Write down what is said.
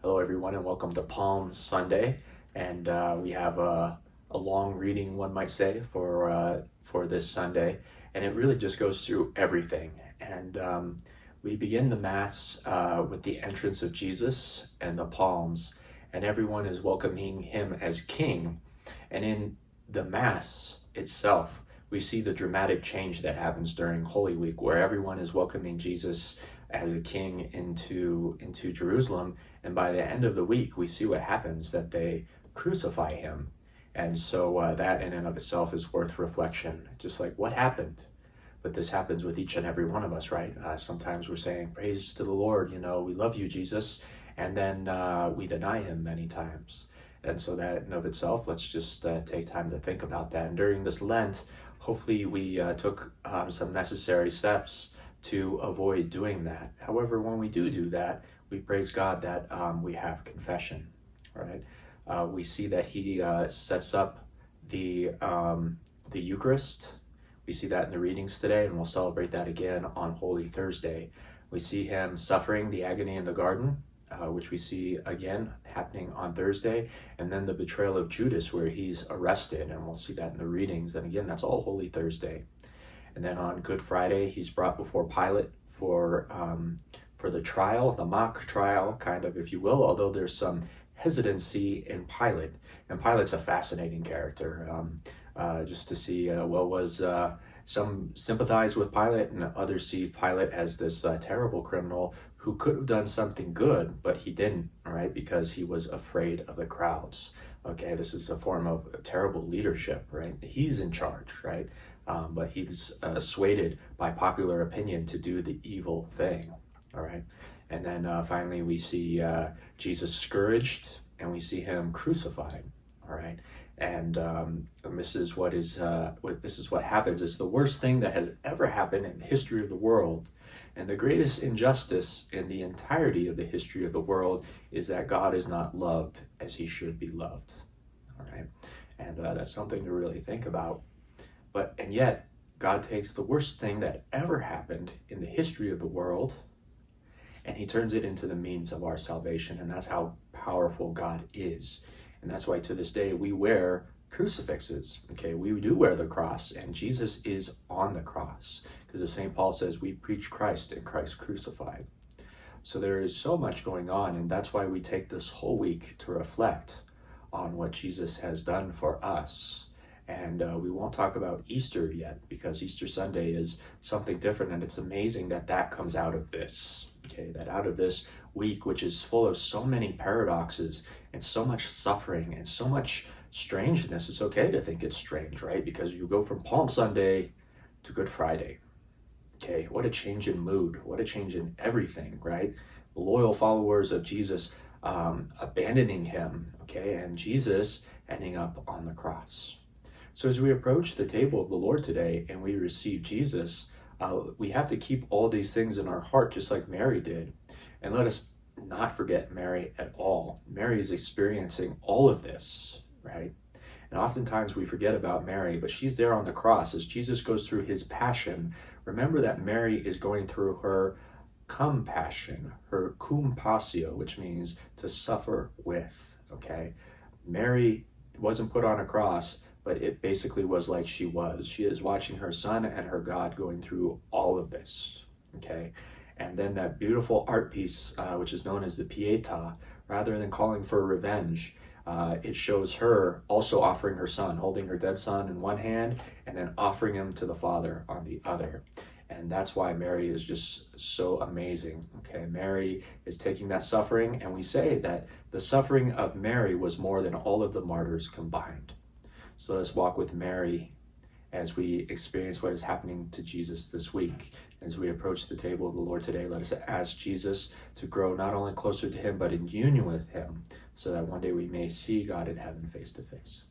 Hello, everyone, and welcome to Palm Sunday. And we have a long reading, one might say, for this Sunday, and it really just goes through everything. And we begin the Mass with the entrance of Jesus and the palms, and everyone is welcoming him as King. And in the Mass itself, we see the dramatic change that happens during Holy Week, where everyone is welcoming Jesus as a king into Jerusalem. And by the end of the week, we see what happens, that they crucify him. And so that in and of itself is worth reflection, just like what happened. But this happens with each and every one of us, right? Sometimes we're saying, praise to the Lord, we love you, Jesus. And then we deny him many times. And so that in and of itself, let's just take time to think about that. And during this Lent, hopefully we took some necessary steps to avoid doing that. However, when we do that, we praise God that we have confession, right? We see that he sets up the Eucharist. We see that in the readings today, and we'll celebrate that again on Holy Thursday. We see him suffering the agony in the garden, which we see again happening on Thursday, and then the betrayal of Judas, where he's arrested, and we'll see that in the readings. And again, that's all Holy Thursday. And then on Good Friday, he's brought before Pilate for the trial, the mock trial, kind of, if you will, although there's some hesitancy in Pilate. And Pilate's a fascinating character, just to see, some sympathize with Pilate and others see Pilate as this terrible criminal who could have done something good, but he didn't, right? Because he was afraid of the crowds. Okay, this is a form of terrible leadership, right? He's in charge, right? But he's swayed by popular opinion to do the evil thing, all right? And then finally we see Jesus scourged, and we see him crucified, all right? And this is what happens. It's the worst thing that has ever happened in the history of the world. And the greatest injustice in the entirety of the history of the world is that God is not loved as he should be loved, all right? And that's something to really think about. And yet, God takes the worst thing that ever happened in the history of the world, and he turns it into the means of our salvation. And that's how powerful God is. And that's why to this day we wear crucifixes. Okay, we do wear the cross, and Jesus is on the cross, because as St. Paul says, we preach Christ and Christ crucified. So there is so much going on, and that's why we take this whole week to reflect on what Jesus has done for us. And we won't talk about Easter yet, because Easter Sunday is something different, and it's amazing that that comes out of this. Okay, that out of this week, which is full of so many paradoxes and so much suffering and so much strangeness. It's okay to think it's strange, right? Because you go from Palm Sunday to Good Friday. Okay, what a change in mood, what a change in everything, right? Loyal followers of Jesus abandoning him, okay, and Jesus ending up on the cross. So as we approach the table of the Lord today and we receive Jesus, we have to keep all these things in our heart, just like Mary did. And let us not forget Mary at all. Mary is experiencing all of this, right? And oftentimes we forget about Mary, but she's there on the cross as Jesus goes through his passion. Remember that Mary is going through her compassion, her cum passio, which means to suffer with, okay? Mary wasn't put on a cross, but it basically was like she was. She is watching her son and her God going through all of this, okay? And then that beautiful art piece, which is known as the Pietà, rather than calling for revenge, it shows her also offering her son, holding her dead son in one hand, and then offering him to the Father on the other. And that's why Mary is just so amazing, okay? Mary is taking that suffering, and we say that the suffering of Mary was more than all of the martyrs combined. So let's walk with Mary as we experience what is happening to Jesus this week. As we approach the table of the Lord today, let us ask Jesus to grow not only closer to him, but in union with him, so that one day we may see God in heaven face to face.